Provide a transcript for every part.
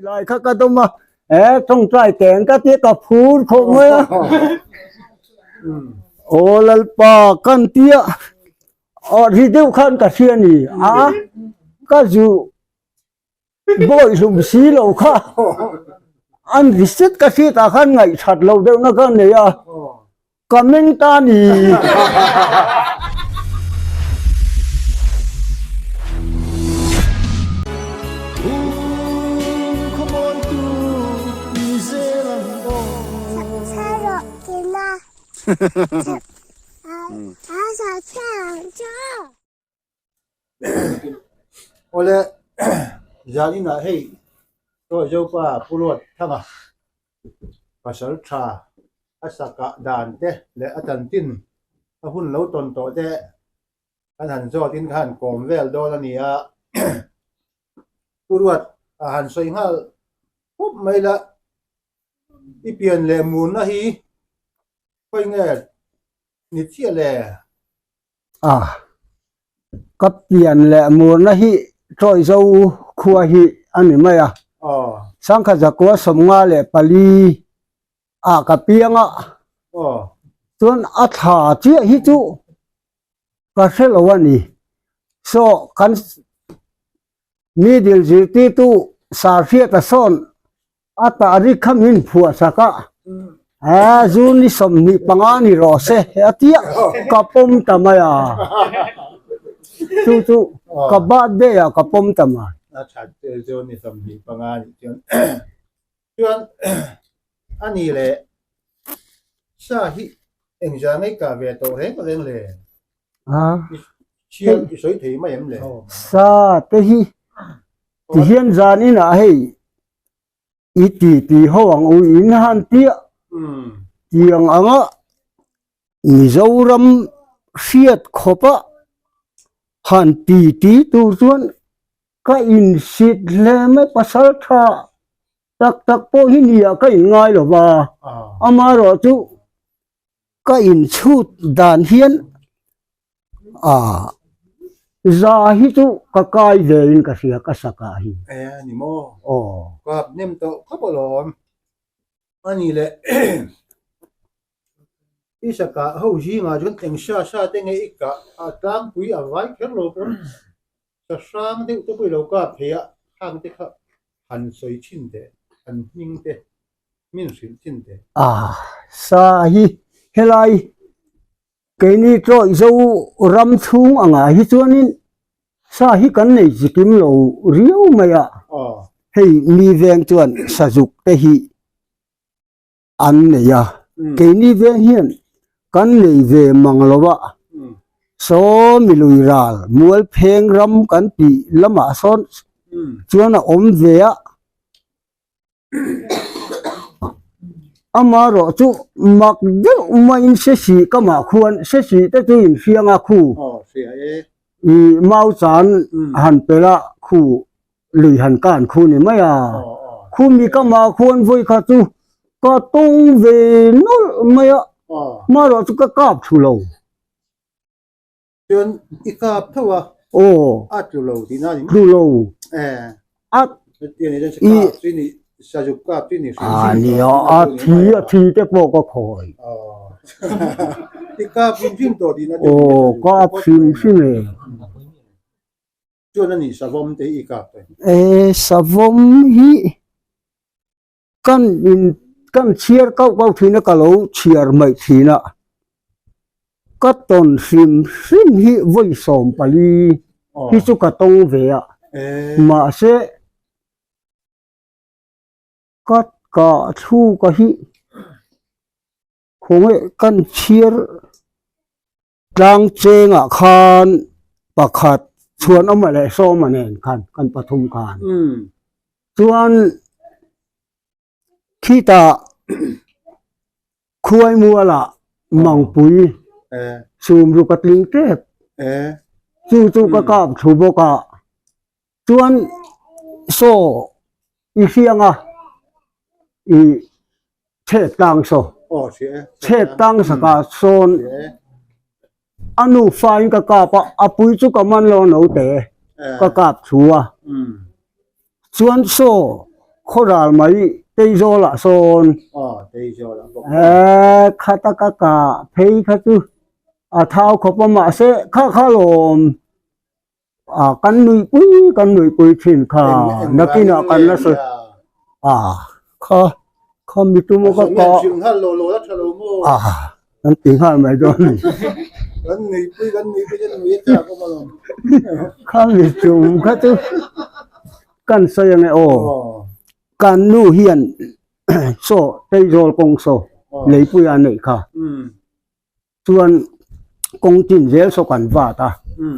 ลายข้าก็ต้องมาต้องใจแกงก็เตี้ยกับพูดคงไหมโอ้ลัลปากันเตี้ยที่เดียวกันกับเชียนี่ก็อยู่บ่อยสุมสีเราค่ะอันที่สุดก็ที่ตาขันไงชัดเราเดียวนักเนี่ยก็มิงตานีโอ้เลยยานี่นะให้ตัวเจ้าป้าผู้รวดทั้งภาษาชาอาสกะดานเตะและอาจารย์ตินหุ่นเล้าตนโตเตะอาหารโซตินขันกอมเวลโดลนี่ผู้รวดอาหารสวยงามปุ๊บไม่ละที่เปลี่ยนเลมูนนะฮีค่อยเงี้ยนิดเชี่ยแลก็เปลี่ยนแหละมูลนะฮิทอยเจ้าขัวฮิอันนี้ไม่สังขจักรสมงาเลปลีกับเปียงส่วนอัฐาเจียฮิจูก็เสลวันนี้โซกันมีเดียวจิติตุสาเฟียตสอนอัตาริขมินผัวสักจูนิสมนิปังานิโรเซอติยกับปมตามายาจู่กับบาดเดียกับปมตามายชัดเจนนี่สมนิปังานิจนอันนี้แหละสาหิเอ็งจะไม่กล้าเวทโตเร่งก็เร่งเลยเชียร์สวยถีไม่เห็นเลยซาเตหิที่เห็นจานี่นะให้อีตีห้องอุอินหันเตียเตียงอ่ะมิจาวรำเสียดขบะหันตีตัวส่วนก็อินสิทธิ์เลยไม่ภาษาชาตักโพหินีก็อินง่ายหรอวะอามารอจูก็อินชุดดานเฮียนซาฮิจูก็กายเดินก็เสียก็สักาฮินี่โมก็เนมโตก็บอลอนอันนี้แหละอีสกะเขาจีงาจนเต็งชาเต็งไอ้อีกะตั้งปุยเอาไว้แค่โลกันจะสร้างเด็กตัวปุยเราก็เพียข้างเด็กหันสวยชินเดหันยิงเดมินสิชินเดซาฮิเฮลัยเกนี่โตเจ้ารำทุ่งอ่างฮิจวนินสาฮิกันในจิกิมโลเรียวไม่ให้มีแรงจวนสะจุกเตหิอันเนี่ยเกนี่เวงเฮียนกันในเวมังลวะโซมิลุยรัลมัวเพลงรำกันปีละมาซ้อนจวนอมเวียอามารอจูมักเดมาอินเสสีก็มาควรเสสีแต่ตัวอินเฟียงคู่มาจานหันเปล่าคู่หรือหันการคู่นี่ไม่คู่มีก็มาควรไว้ข้าจูก็ต้องเวนอไม่มารอจูก็กราบชูโลจนอีกาบเท่าว่าอัดชูโลที่นั่นชูโลอัดอีที่นี่สาจุกาบที่นี่นี่ทีแต่พวกก็คอยอีกาบพิมตัวที่นั่นก็พิมเลยจนนั่นนี่สาวมเตอีกาบสาวมฮีกันเชียร์ก็ทีนักก็เราเชียร์ไม่ทีนะก็ตอนซิมฮีไว้สมปลีที่สุกตงเวียมาเสก็ทูก็ฮีคงกันเชียร์จางเจงคานประคัดชวนเอามาเลยโซมาเนี่ยกันปฐมการชวนขี้ตาคุยมัวละมังปุยซูมรูกตลิงเทปจู่ก็กราบชูบกะชวนโซอีเสียงอีเชตตังโซเชตตังสกัดโซนอนุฟันก็กราบอปุยจุกมันโลนเอาเตะก็กราบชัวชวนโซ khoral mai teizola son อ๋อเตยโจละบอก khatakaka phei khatu a thao khopama se kha lom kan nui pui thin kha nakina kan na so kha mitumo ka แม่ ko ชิงฮัลโหลโลละทะโลโม nan ting ha mai don กันนี่ปุ้ยกันนี่ไปจะหนุ่ยจ้าก็มาลง kha mitum khatu kan sayang e อ๋ o อ kan nu hian so teizol kong so leipui anei kha อืม chuan kong tin zel so kan va ta อืม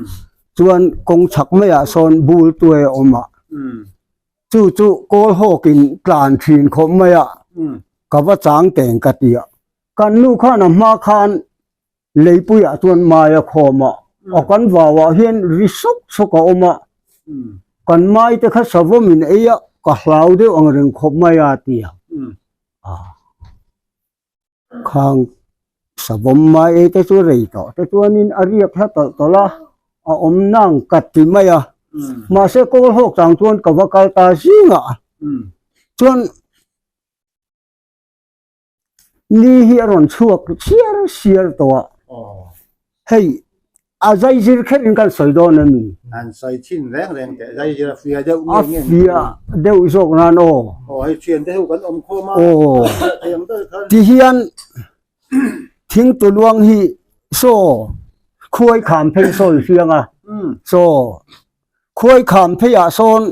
chuan kong chak me a son bul tuai oma อืม chu kol hokin tlan thin khom me a อืม ka wa chang teng ka tia kan nu khan a ma khan leipui a chuan maya khoma o kan wa hian risuk soka oma อืม kan mai te kha savomin eya ka hlau de ang reng khom mai a tia อืม khang savom mai e te chu rei to te chuanin ariak ha to la a om nang kat ti mai a อืม ma se kol hok chang chuan ka wa kal ta singa อืม chuan ni hi ron chuak siar to อ๋อ hei a zai zir khet in kan soi don ani อันใส่ชิ้นแรงแต่ใจจะเฟียเจ้า a เงี้ย fia deu zok nan o อ๋อให้เชียนได้หูกันอมโคมา o เทียมได้ท่าน ti hian thing tu luang hi so khuai kham phei soi fianga อืม so khuai kham phei a son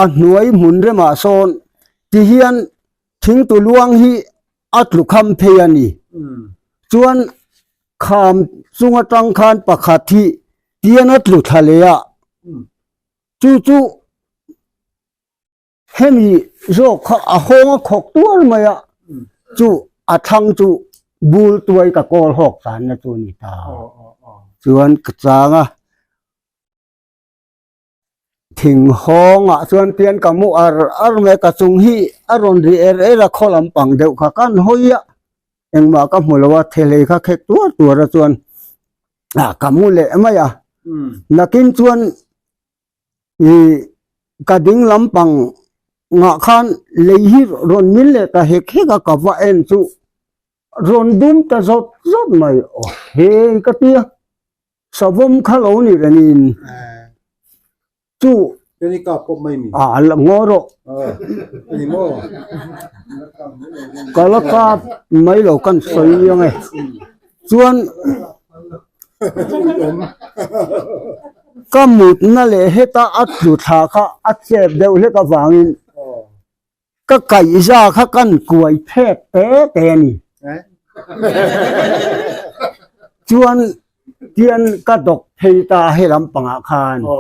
a hnuai mun re ma son ti hian thing tu luang hi atlu kham phei ani อืม chuan kham chunga tang khan pakhat hi tian atlu thalea อืม chu hemi zo kha a hong a khok tuar maya อืม chu a thang chu bul tuai ka kol hok san na chu ni ta อ๋ออ๋ออ๋อ chuan ka changa thing hong a chuan tian ka mu ar me ka chung hi aron ri ra kholam pang deuh kha kan hoia engma ka hmulawa thele kha khek tuar chuan ka mu le maya อืม nakin chuan i ka ding lampang nga khan leihi ron min le ta hek ka wa en chu ron dum ta zot mai o he ka tia savom khalo ni ranin อ่า chu เดี๋ยวนี้ก็ปมไม่มี la ngoro อันนี้โม่ kala ka mai lo kan soi yang e chuan ka mut na le heta atlu tha kha achep deu le ka wangin อ๋อ ka kai za kha kan kuai phet te ni เอ๊ะ chuan tian ka dok thei ta he lam panga khan อ๋อ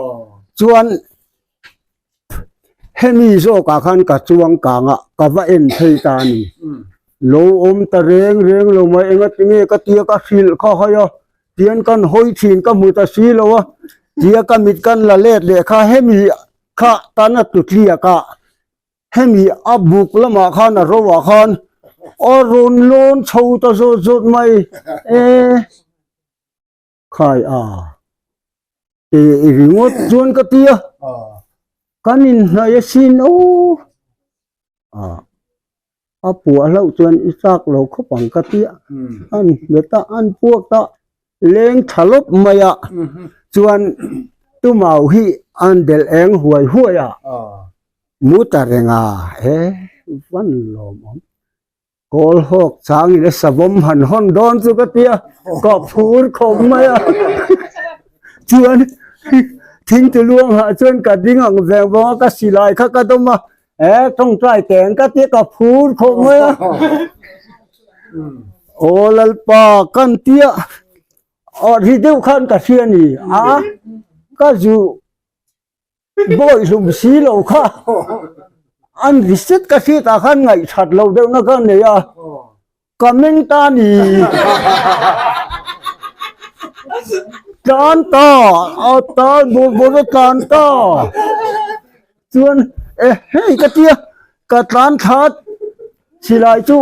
chuan hemi zo ka khan ka chuang ka nga ka va en thei ta ni อืม lo om ta reng lo mai enga tinge ka tia ka fil kha hayo tian kan hoi thin ka mu ta si lo wa tia ka mit kan la let le kha hemi kha tana tu thlia ka hemi abuk lama khan a ro wa khan orun lon chho ta zo mai e khai e ringot chuan ka tia อ๋อ kanin na yasin o apu alau chuan isak lo khopang ka tia อืม an beta an puak ta leng thalop maya อืม chuan tu mau hi an del eng huai a อ๋อ muta renga van lom kol hok chang ile savom han hon don chu ka tia ko phur khom maya chuan thing tu luang ha chuan ka ding ang veng wa ka silai kha ka doma tong trai teng ka tia ka phur khom maya อืม olal pa kan tia ri deu khan ka thiani ka zu boy lum si lo kha an reset ka thi ta khan ngai that lo deu na kan ne ya อ๋อ comment ta ni kan ta ta bo kan ta chuan hei ka tia ka tlan that silai chu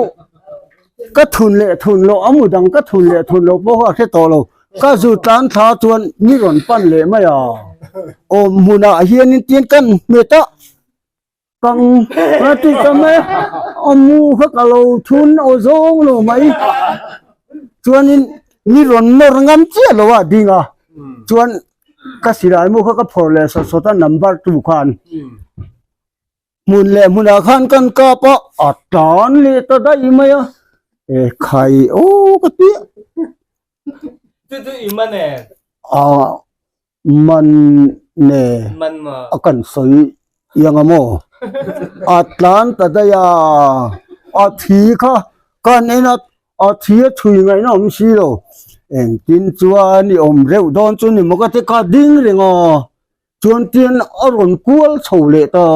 ka thun lo amudang ka thun lo bo ha the to lo ka zu tlan tha chuan ni ron pan le ma ya o muna hian in tian kan me ta กังนาติกะแม่อมูเขากะโลทุนเอาซงโลไหมชวนนี่รอนนรงันเจียโลว่าดีงาชวนก็สิได้มูเขาก็พอเลยสดๆนัมเบอร์2คันมุนเลยมุนอาคารกันก็ปะอัดตอนเลยตะได้ไหมอ่ะใครโอ้ก็เตี้ย itu iman ya มันเนี่ย iman mah akan soi yang amo atlan tadaya athi kha kan ena athi thui ngai na om si lo en tin chuan ni om reu don chu ni moka te ka ding renga chuan tin aron kual chole ta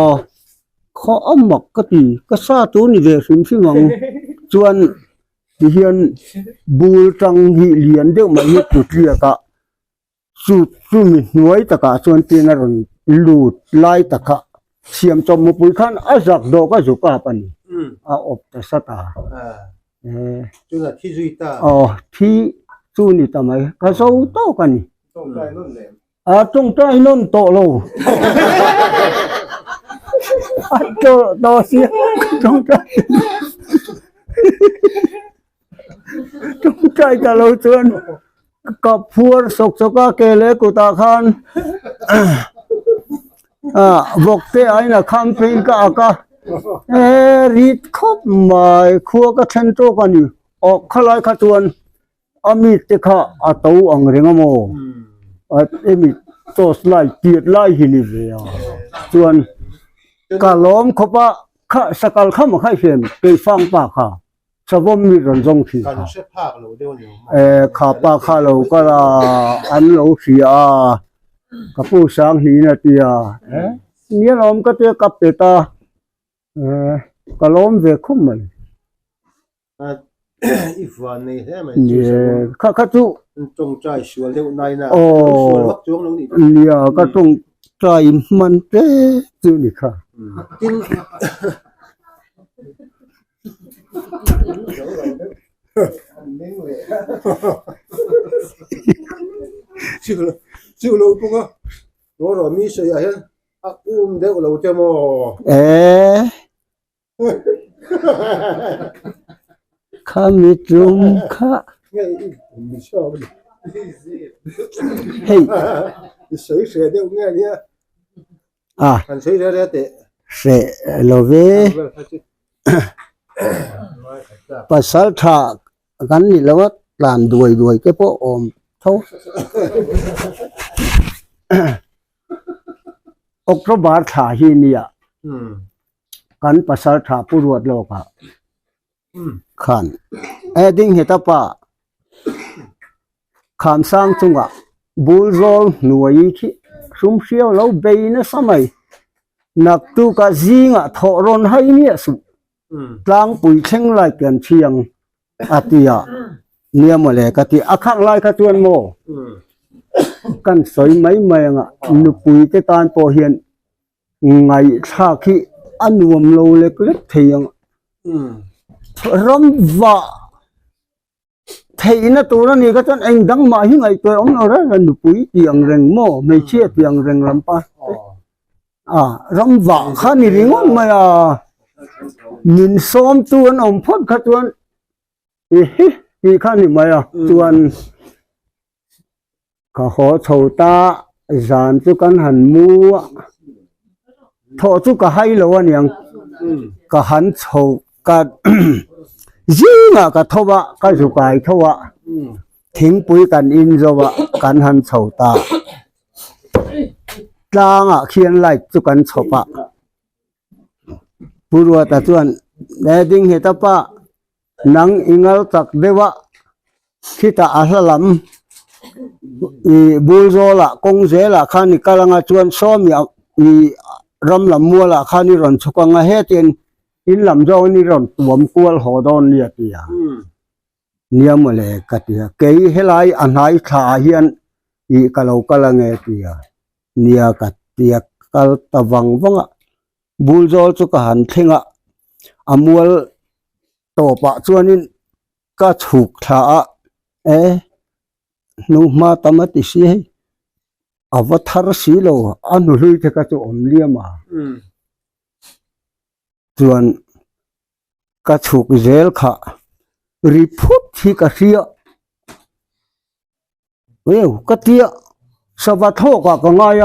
kho amak ka ti ka sa tu ni ve sim simang chuan ti hian bul tang hi lian deuh ma hi tu tria ka su mi nuai ta ka chuan tin aron lut lai ta ka siam chom mu pui khan azak do ka zu ka pani a op ta sataจุดที่จุดตา thi chu ni tamai ka so to ka ni ต้องได้นู่นเลย tong trai non to lo to do si tong trai ka lo chuan ka phur sok soka ke le ku ta khan vokte aina campaign ka aka rit khop mai khua ka then to ka ni o khalai kha chuan ami te kha atau ang renga mo emi to slai tiat lai hi ni ve chuan ka lom khopa kha sakal kham khai hem pe fang pa kha sabom mi ron jong thi การ kha เชื่อภาคเราเดี๋ยวนี้ kha pa kha lo ka la an lo sia ka pu sang hi na tia ni lom ka te kap te ta ka lom ve khum mai อีกวันนี้ใช่ไหม ni kha tu จงใจชวนเดี๋ยวนายนะ โอ้ ชวนวักจวงลงนี่ lia ka tong trai man te chu ni kha กินชื่อเราปุ๊กอ่ะเรามีเสียเห็นอักเดี๋ยวเราจะมอ kha mi trum kha เนี่ยมีชอบ hey เสียเสียเดี๋ยวเนี่ย อันเสียเดี๋ยวเตะ se lo ve pasal tha kan ni lawat lan duai ke po om tho October tha hi nia kan pasal tha puruat lo ka khan eding heta pa kham sang chunga bulzol nuai khi sum siao lo beina samai nak tu ka zinga thoron hai ni su tlang pui theng lai pian chiang atia niamole ka ti akhak lai ka tuan mo kan soi mai mai nga nu pui te tan po hian ngai tha khi anuam lo lek lek theiang ram wa theina tu na ni ka chan eng dang ma hi ngai toy om no ra nu pui tiang reng mo mei che tiang reng ram pa ram wa kha ni ringon ma ya nhìn xóm tuôn ông phốt khát tuôn thì khá ni mà ya tuôn cả họ thầu ta dàn chú căn hẳn mua thọ chú cả hai lâu anh em cả hắn thầu cả gì mà cả thâu ạ cả chú cái thâu ạ thính bụi cần in rồi ạ căn hắn thầu ta lang ạ khiên lại chú căn thầu ạ purwa ta chuan ding heta pa nang ingal tak dewa khita ahlalam i bulzola kongzela khani kalanga chuan somi i ramlam muala khani ron chukanga hetin in lam zo ni ron tuam kual hodon ni atia niamole katia kei helai anhai tha hian i kalau kalange tia nia katia kal tawang wanga bulzol chu ka han thenga amual to pa chuanin ka chhuk tha nu ma tamati si avathar si lo anu hlui the ka chu om liama จวนกระฉุกเจลค่ะรีพุทธิกระเสียเว้ยกระเตียสวัสดิ์โทกก็ง่าย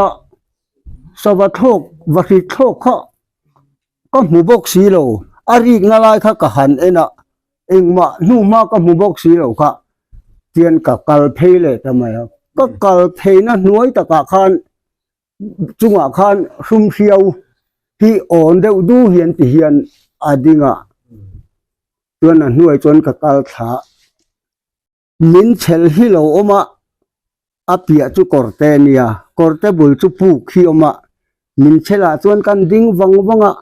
สวัสดิ์โทกวัดโทกค่ะก็หมู่บกสีโลอารีงอะไรค่ะก็หันเอ็นะเองมาหนูมาก็หมู่บกสีโลค่ะเตียนกับกัลเพลเลยทำไมครับก็กัลเพนะหน่วยตะกะคันจุงอาคันซุ่มเชียวที่อ่อนเดวดูเหียนที่เหียนอดิงะตัวนั้นหน่วยจนกับกัลถามินเชลฮิโลอมาอาเปียจุกอร์เตเนียกอร์เตบุลจุปูขีอมามินเชลาจวนกันดิ้งวังวังอะ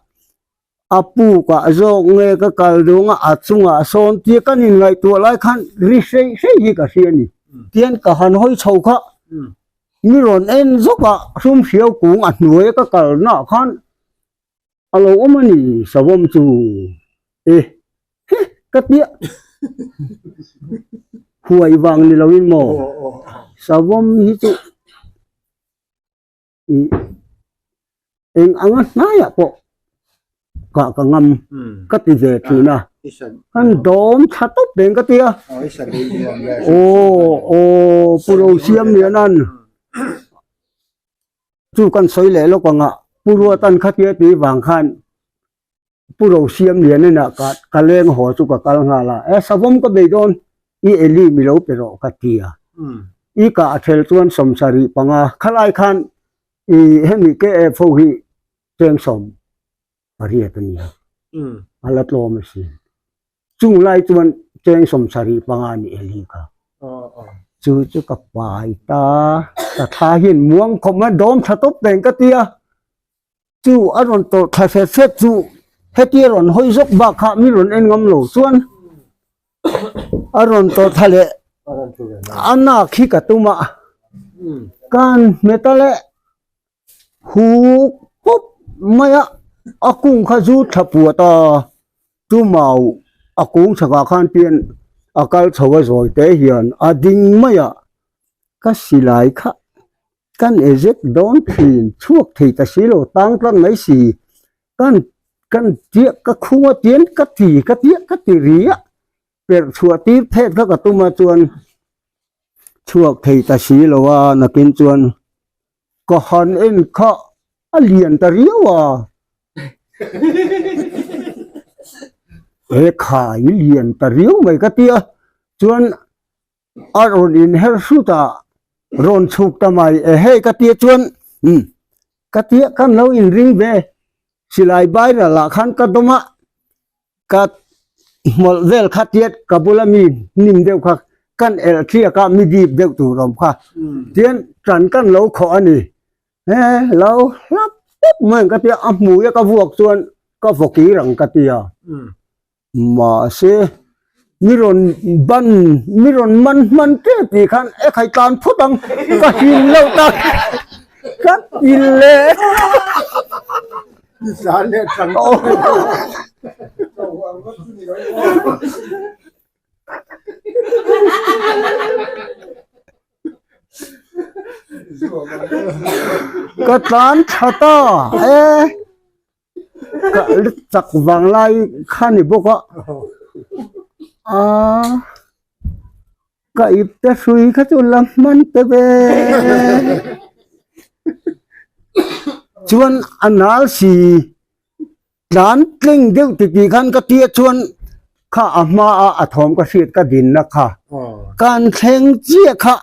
อาปูกะโจงเงกะกัลดงอะอัดซุงอะโซนเตียกันยังไงตัวไรคันริเซเซยิกะเสียนี่เตียนกะหันห้อยโชคะมีรอนเอ็นซกะซุ่มเชียวกุงอัดหน่วยกะกัลน่ะคันอโลอมันนี่สวมจูเอ๊ะกะเตียหวยวังนี่เราวินโมสวมฮิจุเองอังนายอะปะกะกะงำกะติเจตุนะอันโดมชัดตบเบงกะเตียโอ้โอ้ปุโรเซียมเนี่ยนั่นจูกันสวยแหล่แล้วก็งะปุโรตันคเตียตีวางคันปุโรเซียมเนี่ยน่ะกะเลงหอจุกะกะงาละสวมก็เบดอนอีเอลีมิโลเปโรกะเตียอีกะเทลตวนสมสารีปังอาขลายคันอีเฮมิเกเอโฟฮีเจงสมปริยตนีอาลัตโลมสิจุงไลตวนเจงสมสารีปังอานี่เอลีกะจูกับปายตาตะทาหินม่วงคมมาโดมทะตบเป่งกะเตียจูอรอนโตทะเฟเฟจูเฮตีรอนหอยซกบักขะมิรอนเอ็นงำโลส่วนอรอนโตทะเลอันน่าขี้กะตุมาการเมตาเลหูปุ๊บไม่อะอากุงขจูทับปัวตาจุมาอากุงสกาคันเปลี่ยนอาการสวยสวยเตเหียนอดิ่งไม่อะก็สิไลค่ะกันเอเจกโดนทีนช่วงที่ตะสิโลตั้งตั้งไหนสิกันเจียกะคัวเตียนกะตีกะเตียกะตีเรียเป็ดชัวตีเพศก็กะตุมาจวนช่วงที่ตะสิโลว่านักินจวนก็หันเอ็นข้าเลียนตะเรียวขายเลียนตะเรียวไม่กะเตียจวนอารมณ์อินเฮสุตารอนสุกตะไมเฮกะเตียจวนกะเตียกันเราอินริงเบสิไลใบน่ะละคันกะตมะกะมอลเวลคาเตียกะบุลามีนิมเดวค่ะกันเอลเทียกะมีดีเดวตุรอมค่ะเตียนจันกันเราขออันนี้เรารับปุ๊บเหมือนกะเตียอ่ะหมูยะกะพวกส่วนก็ฟกีรังกะเตียมาเสมิรอนบันมิรอนมันเตตีคันไข่ตานพุตังก็หินเราตักกัดอินเลยสารเนี่ยจังก็ตานชะตาก็จักวังไลขันบุกก็อิบแต่สุยขจุลมันเตเบชวนอันนั้นสิหลานกลิ้งเดียวติดกันก็เตี้ยชวนข้าอามาอาถมก็เสียดก็ดินนะคะการเทงเจี๊ยค่ะ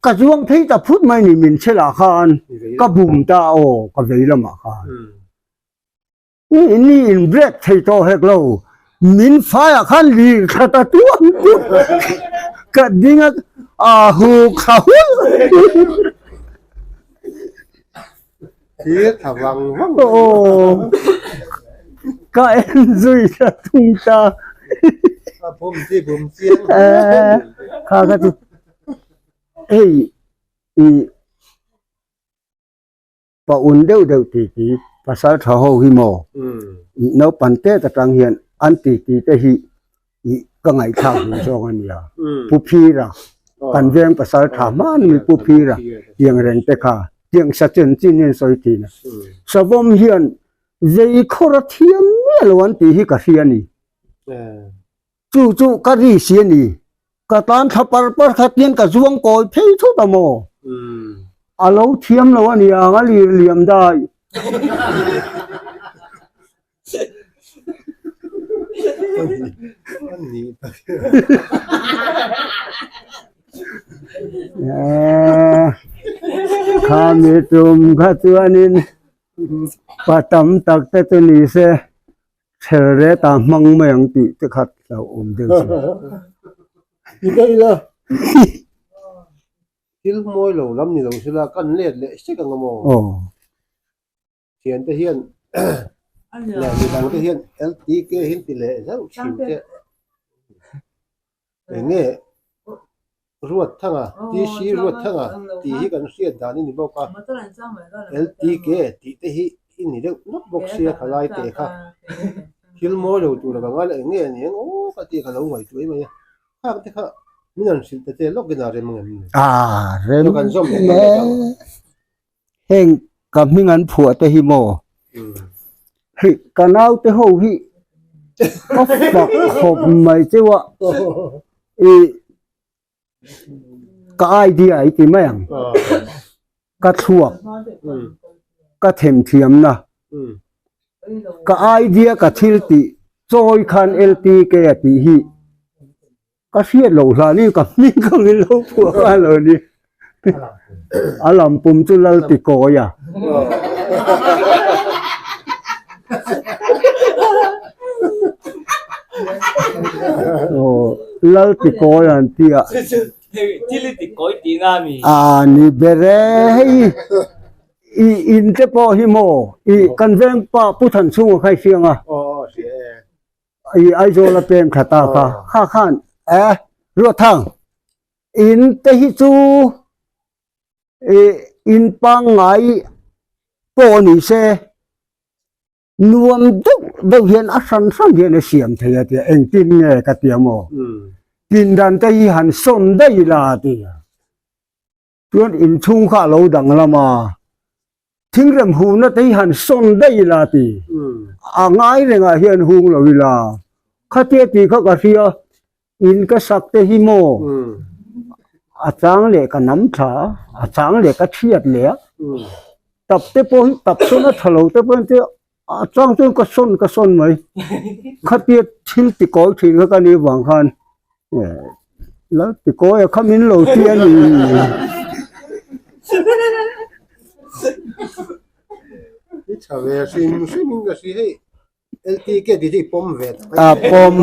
กระจวงที่จะพูดไม่นี่มินเชลาคานก็บุ่มตาโอก็เวลมาคานนี่อินเบรดที่โตเฮกโลมินฟ้าคันลีขตตัวก็ดิ้งหูเขาที่ถาวังโอ้ก็เอ็นซุยจะทุ่งตาผมที่ผมเสียงข้าก็จะปะอุ่นเดียวตีภาษาทหารฮิโมนปันเตตะตังเฮียนอันตีเตหิก็ไงข้าวจองอันเดียผู้พีระกันเวียงภาษาธรรมานมีผู้พีระยังเร่งเตค่ะยังสัจจ์จีนสอยตีนะสวมเฮียน dây khô ra thiêm mẹ luôn tí hi cả xiên nì chú cả ri xiên nì cả tan thập par khát tiền cả zuông còi phê thu tao mò à lâu thiêm lâu anh à ngã liềm đại khá mê trùm khá tuanin patam tak te tu ni se there ta mang meng ti te khat la deu se đi đây là til môi lẩu lắm nhiều lẩu là căn liệt lệ xích càng ngầm oh tiền te hiền là vì bằng te hiền LT kia hiền tỷ lệ rất chịu thế để nghe ruột thằng à tí xí ruột thằng à tí hi cần xuyên đàn đi bao cả LT kia tí te hi in đi đâu nút bọc xe khai lại te khác til môi lẩu tụ là bằng lại nghe nhỉ ô cái tí cái lẩu ngoài chuối mà khác thế khác mình ăn xịt te lóc cái nào rồi mình à rem kan som ne heng kam mi ngan phua te hi mo hi kanau te ho hi of bak khop mai che wa i ka idea ai ti mayang ka thuak ka them thiam na ka idea ka thil ti choi khan lt ke ati hi ka fiat lo la ni ka mi ka ngi lo phua ka lo ni alam pum chu lal ti ko ya oh lal ti ko yan ti a chili thì có tí nam mi à ni bere hei in te po hi mo I kan veng pa pu than chu khai siang a I ai zo la pen khata kha khan ro thang in te hi chu in pa ngai po ni se nuam du hian a san hian a siam thei ati eng tin nge ka tiamo tin dan te hi han son dai la ti tuan in chung kha lo dang lama thing rem hu na te han son dai la ti a ngai renga hian hung lo ila khate ti kha ka ria in ka sak te hi mo a chang le ka nam tha a chang le ka thiat le tập te po tập so na thalo te po te a chang tu ka son mai khate thil ti ko thin ka ni wang khan la ti ko ya khamin lo ti ani đi trở về xin cái gì hết LT kia thì pom về a pom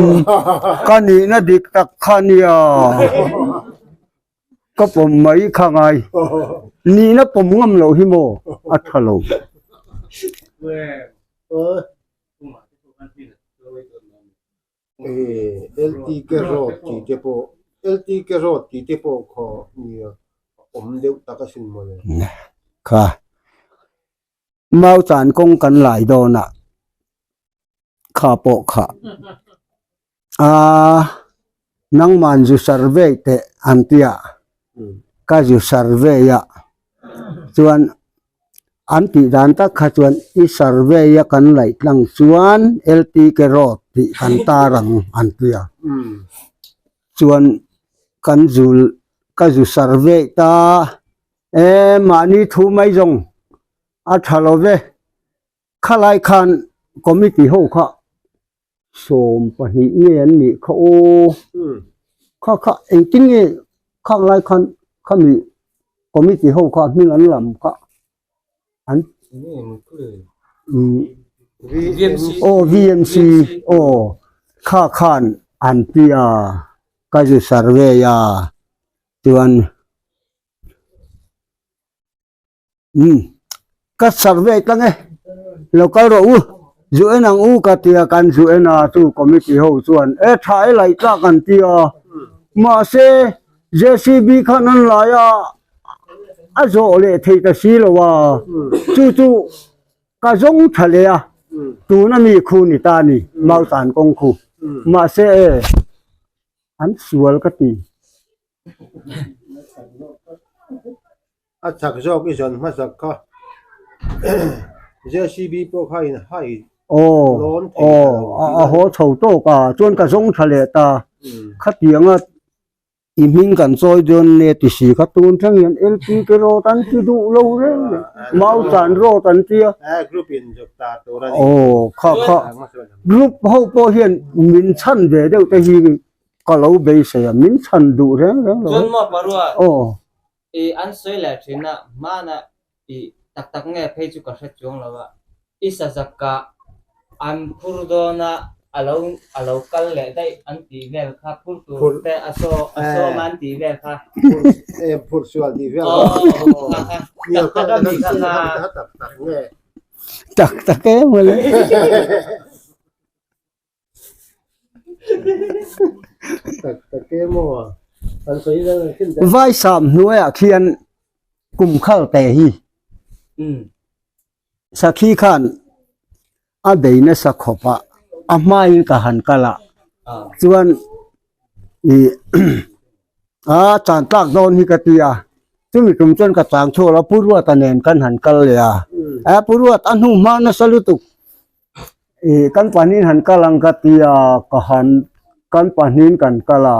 ka ni na dik tak khania ka pom mai khangai ni na pom ngam lo hi mo a thalo LT cái rot thì te po kho nhiều đều ta cái xin mà kha mau chan kong kan lai do na kha po kha nang man ju survey te antia ka ju survey ya chuan anti dan ta kha chuan I survey ya kan lai tlang chuan lt ke rot ti kan tarang antia chuan kan jul ka ju survey ta mani thu mai jong a thalo ve khalai khan committee ho kha som pani nge ni kha o kha engting nge khalai khan khami committee ho kha min an lam kha an VMC kha khan an pia ka ju survey ya chuan ka survey tang local ro ju enang u ka tia kan ju ena tu committee ho chuan thai lai ta kan tia ma se JCB khan an la ya a zo le thei ta si lo wa chu ka zong thale ya tu na mi khu ni ta ni mau tan kong khu ma se an sual ka ti chắc do cái dân mà chắc có JCB พวกให้นะให้ โอ้โอ้โหโฉโตกะจนกระทรงทะเลตาขัดเตียงอ่ะอีมิงกันซอยจนเนติสีขัดตูนทั้งยันLPกโรตันที่ดูโลเร่มาจันโรตันเตีย กรุ๊ปอินจบตาตัวนั้น โอ้ข้ากรุ๊ปเฮาพอเห็นมินชันเดเดแต่ฮีก็เราเบสยมินชันดูเร่งเร่ง จนมาปรัว โอ้ อันสวยแหละทีน่ะมานะตักแง่เพจุกระชัดจงแล้วว่าสัจกะอันพูดโดนะอากันเลยได้อันตีเวลค่ะพูดตัวแต่อโซมันตีเวลค่ะ พูดส่วนที่เรื่อง เดี๋ยวก็มีค่ะ ตักแกมาเลย แต่เกมมั่วอันสวยเรื่องขึ้น ไว้สามหน่วยอ่ะเขียนกลุ่มเข้าแต่ฮีสักขี้ขันอาเดนสักขบะอาไม่กะหันกะละส่วนจานตากโดนฮิกติยาซึ่งมีกลุ่มจนกระจางโชว์แล้วพูดว่าตะเนนกันหันกันเลยพูดว่าอันหูมานะสลุตุกันปานินหันกะลังกติยากะหันกันปานินกันกะลา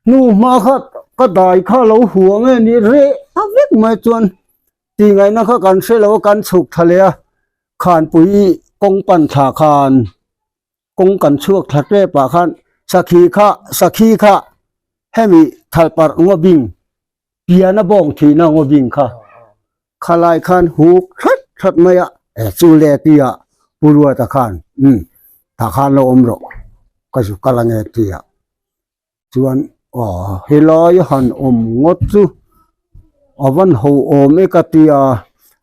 นูมาครับก็ได้ข้าเราหัวไงนี่เละทำเล็กมาจนตีไงนะเขากันเสแล้วกันสุกทะเลขานปุ๋ยกงปั่นขาคานกงกันช่วงทะเลป่าคันสักขีค่ะให้มีทัลปารงัวบิงเปียนะบ้องทีนะงัวบิงค่ะขลายคันหูชัดไม่อะจูเลตีอะปุรัวตะคันตะคันเราอมรก็สุกลังเอตีอะส่วนเฮลอยหันอมงดจูวันหูอมเอกตีอะ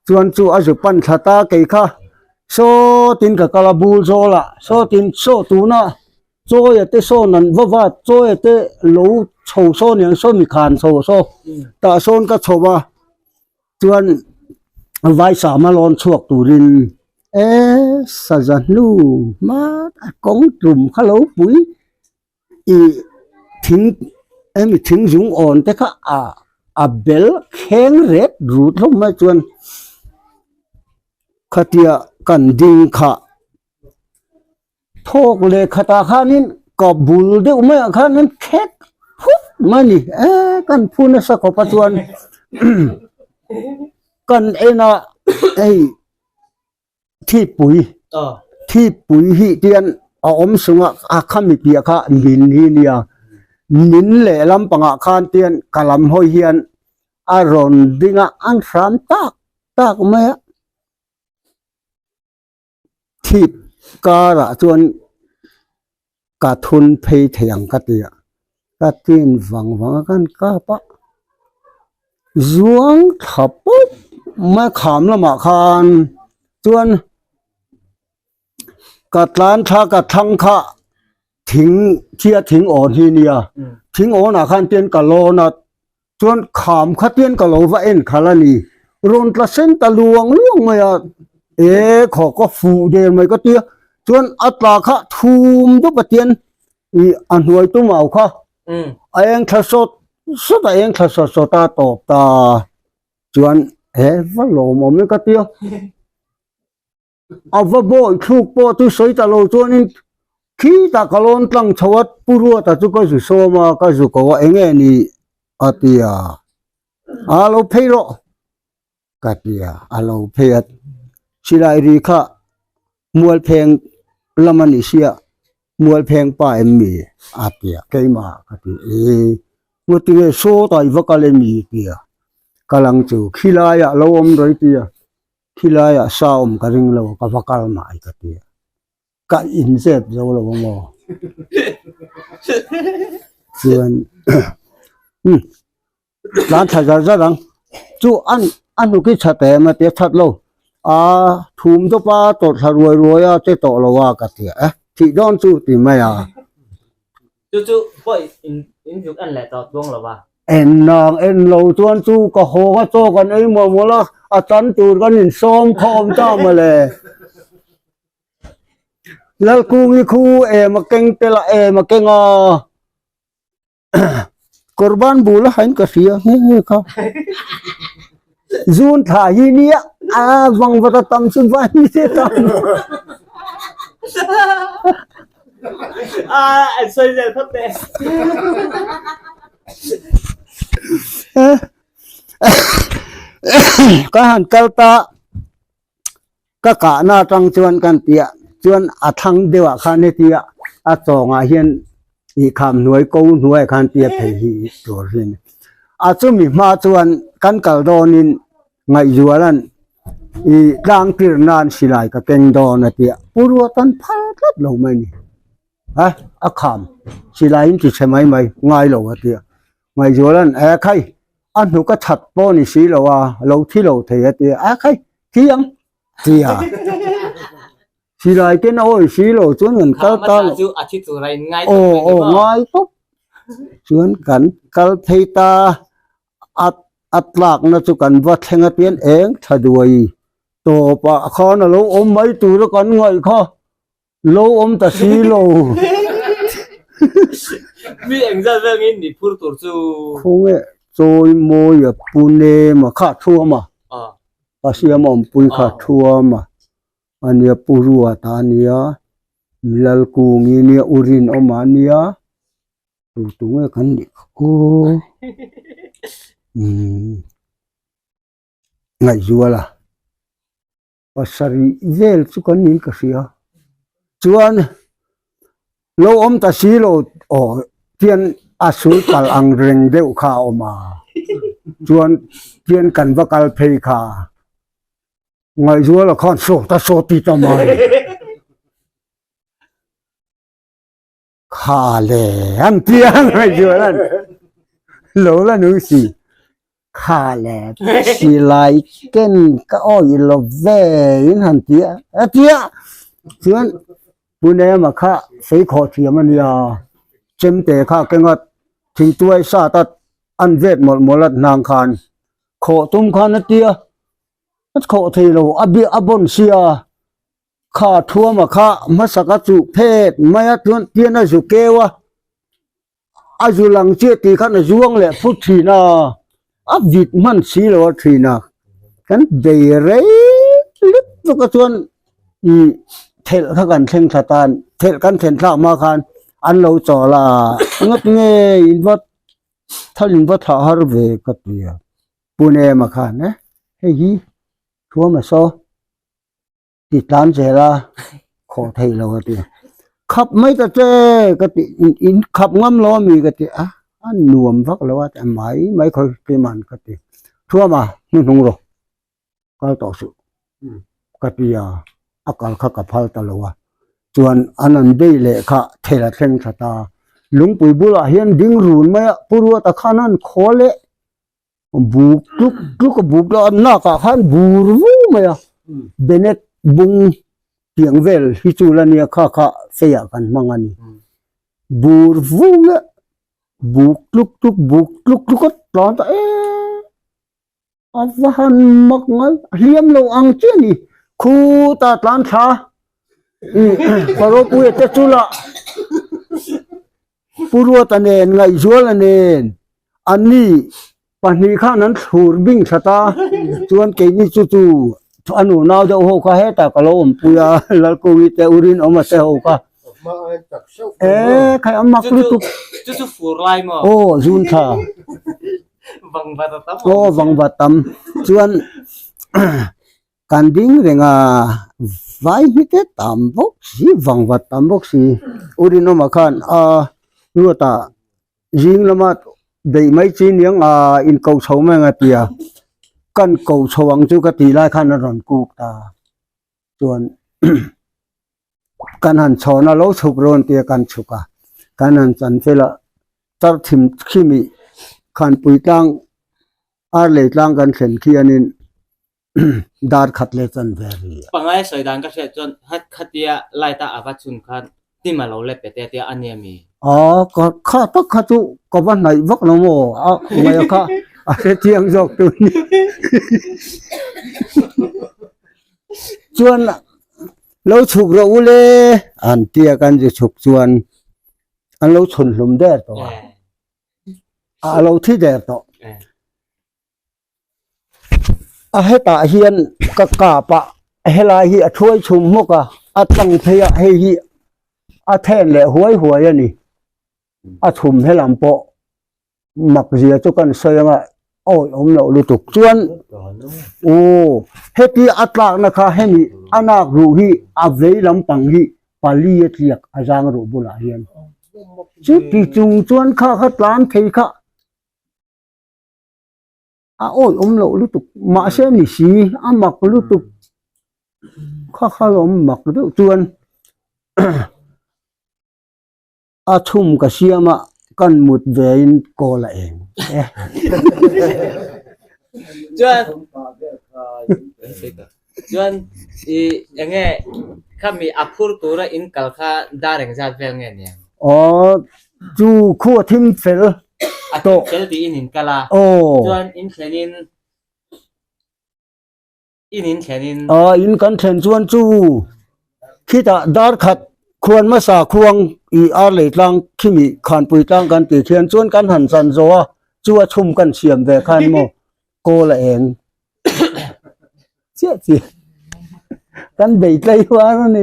ส่วนจูอาจุปันชะตาเกยค่ะโซตินกับกะลาบูโซละโซตินโซตูนะโซเอเตโซนันว่าโซเอเตโลโชโซเนี่ยโซมีคานโซแต่โซนก็โชว่าส่วนไว้สามาลอนชวกตูรินสะจันลูมากงจุ่มขะโลปุ๋ยอีถึงมีถึงยุงอ่อนแต่ก็เบลแข็งเร็ดรูดลงมาจนขตียกันดิงขะทอกเลยขตาขานินกับบุลเดียวไม่ขานินแค่พุทมานี่กันพูนสักปัจจุบันกันนะที่ปุ๋ยหิเตียนอมสุงะขมิเปียค่ะมินฮีเนียมินเล่ลำปังคานเตียนกะลำหอยเฮียนอารอนดิงอันสามตากไม่ที่การะส่วนกระทุนเพย์เถียงกติยกตินฟังกันก็ปะจวงขับปุ๊บไม่ขำละมาคานส่วนกัดล้านชากัดทั้งขะทิ้งเชียทิ้งอ่อนที่เนี่ยทิ้งอ่อนอาคารเตียนกะโลนะส่วนขำขัดเตียนกะโลว่าเอ็นคาลานีรอนตะเส้นตะลวงล่วงมาขอก็ฟูเดินไม่ก็เตี้ยจนอัตราค่ะทูมทุกประเทศอันหวยตุ้มเอาค่ะเองทศสุดเองทศสตาตบตาจวนว่าหลงมันก็เตี้ยเอาว่าบ่อยทุกบ่ตุสวยตะโลจวนขี้ตะกะลอนตั้งชวัดปุรัวตะจุก็สุโซมาก็สุก็ว่าเองนี่อาเตียอาโลเพโรกะเตียอาโลเพยศิลาอีค่ะมัวเพลงละมันอิเชียมัวเพลงป้ามีอาเตียเกยมาก็ที่มัวที่โซต่อยวักเลมีเตียกำลังจูขี้ลายเราอมไรเตียขี้ลายสาวมกระริงเราก็วักลมาอีกเตียก็อินเซปเราเราโมส่วนร้านชาจารังจูอันนุกิชาแต่มาเตียชัดเราทุมตัวป้าตดรวยเจ้าโตเราว่ากันเถอะที่ดอนจูติไม่จู่บ่อินยุกอันแหละต่อดวงหรอวะเอ็นนางเอ็นเราจวนจูก็โหก็โตกันหมดละอาจารย์จูกันนินซ้อมคอมจ้ามาเลยแล้วกูมีคูมาเก่งเตละมาเก่งkorban bula hain ka siya ngayon ka zun thahi niya วังวัตตัมสุวรรณเสตัม anh xoay giờ thấp đèn ก็หันเกลตาก็กะหน้าจังชวนกันเตียชวนอาทังเดียวคันเตียอาจงอาเฮียนอีคำหน่วยกูหน่วยคันเตียเพหีตัวเรียนอาจุมีมาชวนกันกัลโดนินไงยัวลันอีดังติรนานสิไลก็เป็นดอนเตียปุรวตันพัดลัดลงมานี่ฮะอาคำสิไลน์ที่ใช่ไหมไม่ง่ายลงเตียไงยัวลันใครอันหนูก็ชัดป้อนี่สิเราว่าเราที่เราเทียเตียใครที่ยังเตียสิไลน์เป็นโอ้ยสิเราจนเงินกัลตา chú à chú tụi này ngay โอ้ง่ายปุ๊บชวนกันกัลเพตาอัตลักนะจุกันวัดแห่งเตียนเองถ้าด้วยตัวปะข้อนะเราอมไม่ตัวแล้วกันไงข้อเราอมแต่สีโล mi anh ra ra nghe đi phun tụi chú คงเอโจยโมยปูเนมาขาดทัวมา ภาษีมอมปุยขาดทัวมาอันเนี้ยปูรัวตาเนียลลกูงีเนียอุรินอมาเนียตุงเอกันดิโอ้ไงจัวล่ะภาษาริเวลสุกันนินก็เสียจวนโลอมตาสีโลโอเทียนอาสุลกัลอังเรงเดวข้าออกมาจวนเทียนกันวกัลเพคาไงจัวล่ะข้อนโซตาโซติตามาข้าเลยอันเตียงไงจัวนั่นโหลละหนูสิข้าแหละสิไลเก้นก็อ้อยลเวยินหันเตียเตียชวนปุเนมาข้าใส่ขอเทียมันยาเจมเตะข้าเก่งว่าทิ้งตัวไอ้ซาตัดอันเวทหมดละนางคานขอตุ้มคานเตียขอเทโลอบิอบอนเซียข้าทัวมาข้ามาสักจุเพศไม่ยัดเตียนสุเกวะอายุหลังเจตีขันจวงแหละพุทธีนาอับวิดมันสีโลทีนากันเดเรลิบตุกชวนอีเทลข้ากันเช่งสตานเทลกันเทนข้ามาคันอันเราจ่อละงัดเงยอินวัดถ้าอินวัดหาฮาร์เวก็เตียปุเนมาคันนะเฮ้ยทัวมาโซติดตามเจละขอไทยเราก็เตียขับไม่ก็เจก็ติอินขับง้ำล้อมีก็ติอันหน่วมฟักแล้วว่าแต่ไม่ค่อยเกี่มันก็ติทัวมานุ่งโรก็ต่อสู้ก็เตียอากาศข้ากับพัลตลอดจวนอันนั้นได้เลยค่ะเทระเซงชะตาลุงปุยบุระเห็นดิ้งรูนไหมปุรัวตะขานั้นโคเละบุกลุกก็บุกแล้วหน้ากะขันบูรูไหมเบเนตบุงเตียงเวลฮิจูลานี่ข้าเสียกันมังอันนี้บูรูไหมบุกลุกก็ตอนแต่อาวันมักไงเลี้ยมโลอังเจนี่คูตาตานชาพอเราปุยจะจุละปุรัวตะเนนไงจัวละเนนอันนี้ปันนี้ข้านั้นถูรบิ่งชะตาจวนเกนี่จู่ๆอันนู้นเอาจะโหก็ให้แต่กะโลมปุยาแล้วกูวิเตอุรินออกมาเซโหก็ใครเอามาคลุตุ chú phù lai mà โอ้จุนชา vâng và tao โอ้วังบัดตำจวนกันดิ้งเรงไว้ฮิตตามบกสีวังบัดตามบกสีอุรินอมาคันรู้ตายิงละมาได้ไม่จีนยังอินเกาเฉาแม่งเตียกันเกาเฉวังจุกตีไล่ขันรอนกูตาจวน กันหันชนะเราฉุกโรนเตียกันฉุกกันหันจันเฟละจับทิมขี้มีขันปุยตังอาร์เลยตังกันเข็นขี้อันนี้ ดาร์ขัดเลจันเวรี bằng ai sợi đàn các sẽ chọn hát khát tia lai ta à vắt chun khát tim mà lâu lệ bể tia anh em mi อ๋อก็ข้าตักข้าจุก็วันไหนวักน้องโมไม่ข้าอะไรเที่ยงจอกตุนจวนเราฉุกเราเลยอันเตียกันจะฉุกจวนอันเราชนลมแดดตัวเราที่แดดตัว a heta hian ka ka pa hela hi a thui chum moka a tang theya he hi a then le huai huai ani a thum helam po mak zia chu kan soyanga oi om lo lu tuk chuan o heti atlak na kha hemi anak ru hi a vei lam pang hi pali etiak ajang ru bula hian chu ti chung chuan kha kha tlan thei kha a oi om lo lu tuk ma se ni si a mak lu tuk kha kha om mak lu chuan a thum ka siama kan mut vein ko la eng chuan i enge khami aphur tura in kalkha dareng zat vel nge ne chu khu thim fel to fel ti in kala chuan in thlenin in kan thlen chuan chu khita dar khat khuan ma sa khuang i ar le tlang khimi khan pui tlang kan ti khian chuan kan han san zo a chu a thum kan siam ve khan mo ko la eng che kan dei tlai wa ni